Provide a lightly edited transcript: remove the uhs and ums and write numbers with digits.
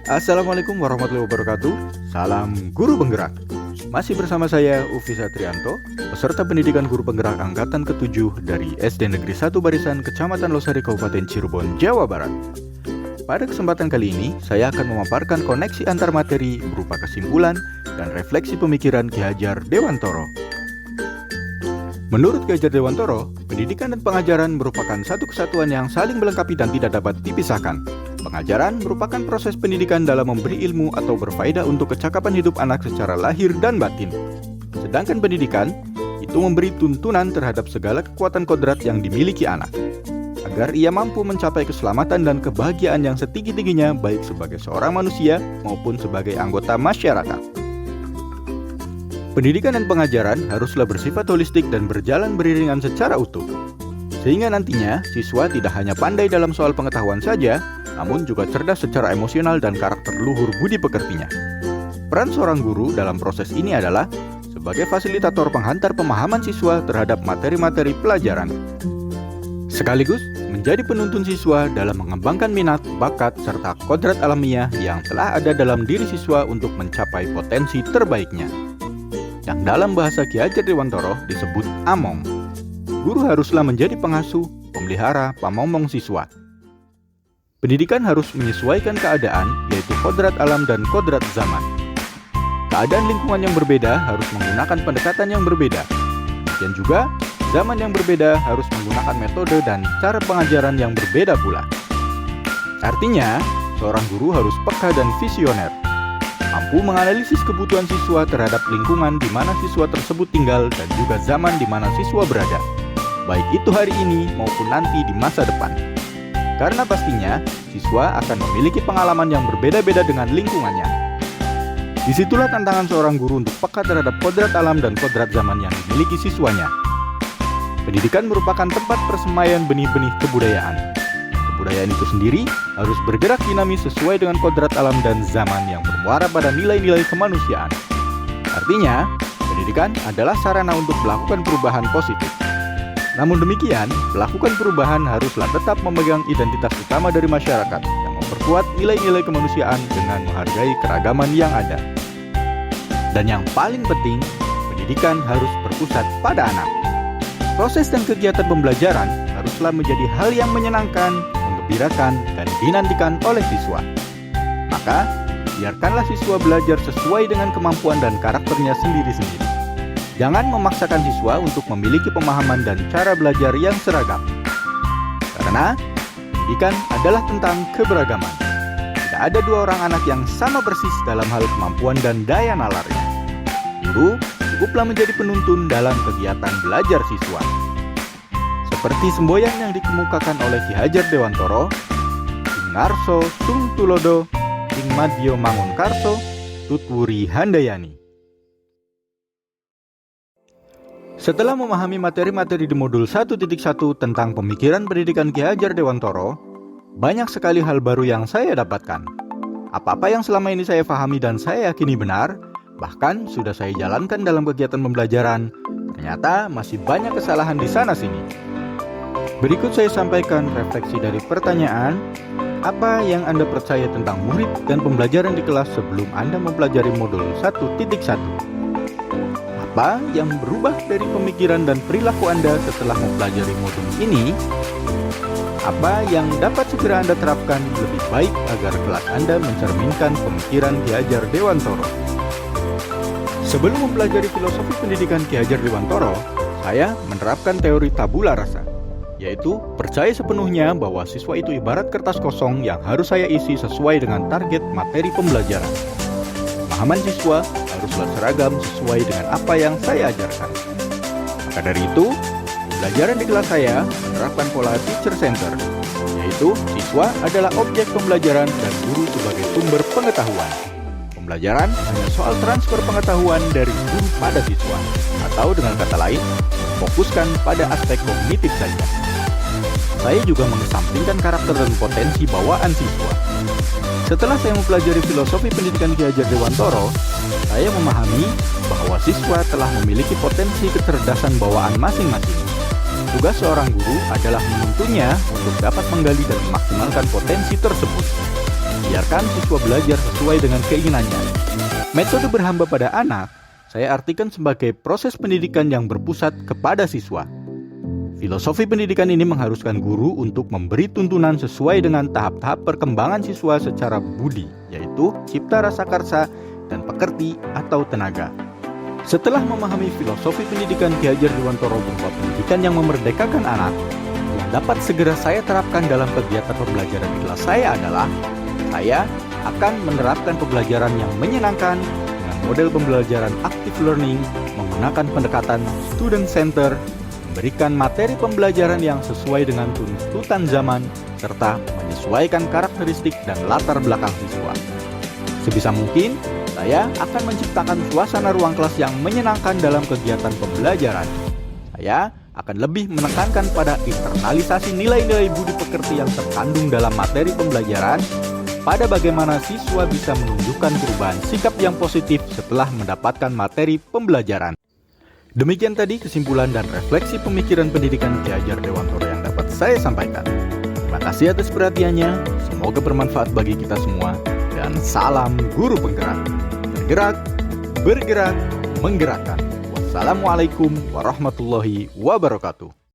Assalamualaikum warahmatullahi wabarakatuh. Salam guru penggerak. Masih bersama saya Ufi Satrianto, peserta pendidikan guru penggerak angkatan ke-7 dari SD Negeri 1 Barisan, Kecamatan Losari, Kabupaten Cirebon, Jawa Barat. Pada kesempatan kali ini, saya akan memaparkan koneksi antar materi berupa kesimpulan dan refleksi pemikiran Ki Hajar Dewantoro. Menurut Ki Hajar Dewantoro, pendidikan dan pengajaran merupakan satu kesatuan yang saling melengkapi dan tidak dapat dipisahkan. Pengajaran merupakan proses pendidikan dalam memberi ilmu atau berfaedah untuk kecakapan hidup anak secara lahir dan batin. Sedangkan pendidikan itu memberi tuntunan terhadap segala kekuatan kodrat yang dimiliki anak, agar ia mampu mencapai keselamatan dan kebahagiaan yang setinggi-tingginya baik sebagai seorang manusia maupun sebagai anggota masyarakat. Pendidikan dan pengajaran haruslah bersifat holistik dan berjalan beriringan secara utuh, sehingga nantinya siswa tidak hanya pandai dalam soal pengetahuan saja, namun juga cerdas secara emosional dan karakter luhur budi pekertinya. Peran seorang guru dalam proses ini adalah sebagai fasilitator penghantar pemahaman siswa terhadap materi-materi pelajaran, sekaligus menjadi penuntun siswa dalam mengembangkan minat, bakat, serta kodrat alamiah yang telah ada dalam diri siswa untuk mencapai potensi terbaiknya, yang dalam bahasa Ki Hajar Dewantoro disebut among. Guru haruslah menjadi pengasuh, pemelihara, pamomong siswa. Pendidikan harus menyesuaikan keadaan, yaitu kodrat alam dan kodrat zaman. Keadaan lingkungan yang berbeda harus menggunakan pendekatan yang berbeda. Dan juga, zaman yang berbeda harus menggunakan metode dan cara pengajaran yang berbeda pula. Artinya, seorang guru harus peka dan visioner, mampu menganalisis kebutuhan siswa terhadap lingkungan di mana siswa tersebut tinggal dan juga zaman di mana siswa berada, baik itu hari ini maupun nanti di masa depan. Karena pastinya, siswa akan memiliki pengalaman yang berbeda-beda dengan lingkungannya. Disitulah tantangan seorang guru untuk peka terhadap kodrat alam dan kodrat zaman yang dimiliki siswanya. Pendidikan merupakan tempat persemaian benih-benih kebudayaan. Kebudayaan itu sendiri harus bergerak dinamis sesuai dengan kodrat alam dan zaman yang bermuara pada nilai-nilai kemanusiaan. Artinya, pendidikan adalah sarana untuk melakukan perubahan positif. Namun demikian, melakukan perubahan haruslah tetap memegang identitas utama dari masyarakat yang memperkuat nilai-nilai kemanusiaan dengan menghargai keragaman yang ada. Dan yang paling penting, pendidikan harus berpusat pada anak. Proses dan kegiatan pembelajaran haruslah menjadi hal yang menyenangkan, menggembirakan, dan dinantikan oleh siswa. Maka, biarkanlah siswa belajar sesuai dengan kemampuan dan karakternya sendiri-sendiri. Jangan memaksakan siswa untuk memiliki pemahaman dan cara belajar yang seragam. Karena pendidikan adalah tentang keberagaman. Tidak ada dua orang anak yang sama persis dalam hal kemampuan dan daya nalarnya. Guru cukuplah menjadi penuntun dalam kegiatan belajar siswa. Seperti semboyan yang dikemukakan oleh Ki Hajar Dewantoro, Ing ngarso sung tulodo, ing madya mangun karso, tutwuri handayani. Setelah memahami materi-materi di modul 1.1 tentang pemikiran pendidikan Ki Hajar Dewantoro, banyak sekali hal baru yang saya dapatkan. Apa-apa yang selama ini saya pahami dan saya yakini benar, bahkan sudah saya jalankan dalam kegiatan pembelajaran, ternyata masih banyak kesalahan di sana-sini. Berikut saya sampaikan refleksi dari pertanyaan, apa yang Anda percaya tentang murid dan pembelajaran di kelas sebelum Anda mempelajari modul 1.1? Apa yang berubah dari pemikiran dan perilaku Anda setelah mempelajari modul ini? Apa yang dapat segera Anda terapkan lebih baik agar kelas Anda mencerminkan pemikiran Ki Hajar Dewantoro? Sebelum mempelajari filosofi pendidikan Ki Hajar Dewantoro, saya menerapkan teori tabula rasa, yaitu percaya sepenuhnya bahwa siswa itu ibarat kertas kosong yang harus saya isi sesuai dengan target materi pembelajaran. Pemahaman siswa haruslah seragam sesuai dengan apa yang saya ajarkan. Maka dari itu, pembelajaran di kelas saya menerapkan pola teacher center, yaitu siswa adalah objek pembelajaran dan guru sebagai sumber pengetahuan. Pembelajaran hanya soal transfer pengetahuan dari guru pada siswa, atau dengan kata lain, fokuskan pada aspek kognitif saja. Saya juga mengesampingkan karakter dan potensi bawaan siswa. Setelah saya mempelajari filosofi pendidikan Ki Hajar Dewantoro, saya memahami bahwa siswa telah memiliki potensi kecerdasan bawaan masing-masing. Tugas seorang guru adalah menuntunnya untuk dapat menggali dan memaksimalkan potensi tersebut. membiarkan siswa belajar sesuai dengan keinginannya. Metode berhamba pada anak, saya artikan sebagai proses pendidikan yang berpusat kepada siswa. Filosofi pendidikan ini mengharuskan guru untuk memberi tuntunan sesuai dengan tahap-tahap perkembangan siswa secara budi, yaitu cipta rasa karsa dan pekerti atau tenaga. Setelah memahami filosofi pendidikan Ki Hajar Dewantara berupa pendidikan yang memerdekakan anak, yang dapat segera saya terapkan dalam kegiatan pembelajaran di kelas saya adalah, saya akan menerapkan pembelajaran yang menyenangkan dengan model pembelajaran active learning, menggunakan pendekatan student center, memberikan materi pembelajaran yang sesuai dengan tuntutan zaman, serta menyesuaikan karakteristik dan latar belakang siswa. Sebisa mungkin, saya akan menciptakan suasana ruang kelas yang menyenangkan dalam kegiatan pembelajaran. Saya akan lebih menekankan pada internalisasi nilai-nilai budi pekerti yang terkandung dalam materi pembelajaran, pada bagaimana siswa bisa menunjukkan perubahan sikap yang positif setelah mendapatkan materi pembelajaran. Demikian tadi kesimpulan dan refleksi pemikiran pendidikan Ki Hajar Dewantara yang dapat saya sampaikan. Terima kasih atas perhatiannya, semoga bermanfaat bagi kita semua, dan salam guru penggerak. Bergerak, bergerak, menggerakkan. Wassalamualaikum warahmatullahi wabarakatuh.